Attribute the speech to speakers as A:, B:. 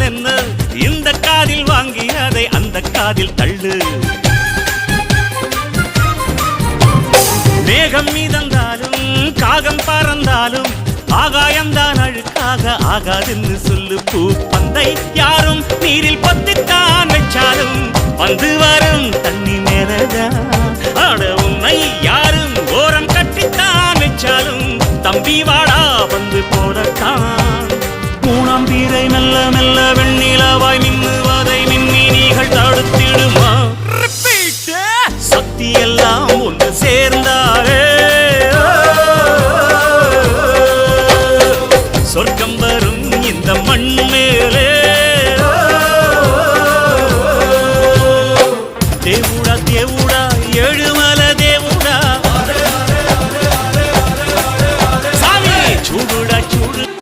A: என்ன இந்த காதில் வாங்கி அதை அந்த காதில் தள்ளு. மேகம் மீதந்தாலும் காகம் பறந்தாலும் ஆகாயம்தான் அழுக்காக ஆகாதுன்னு சொல்லு. பூ பந்தை யாரும் நீரில் பத்தித்தான் வச்சாலும் வந்து வரும் தண்ணி மேலதான். ஆட உன்னை யாரும் ஓரம் கட்டித்தான் வச்சாலும் தம்பி வாடா வந்து போடத்தான். மூணாம் பீரை மெல்ல மெல்ல வெண்ணிலவாய் மின்னுவதை மின்மினிகள் தடுத்திடும்.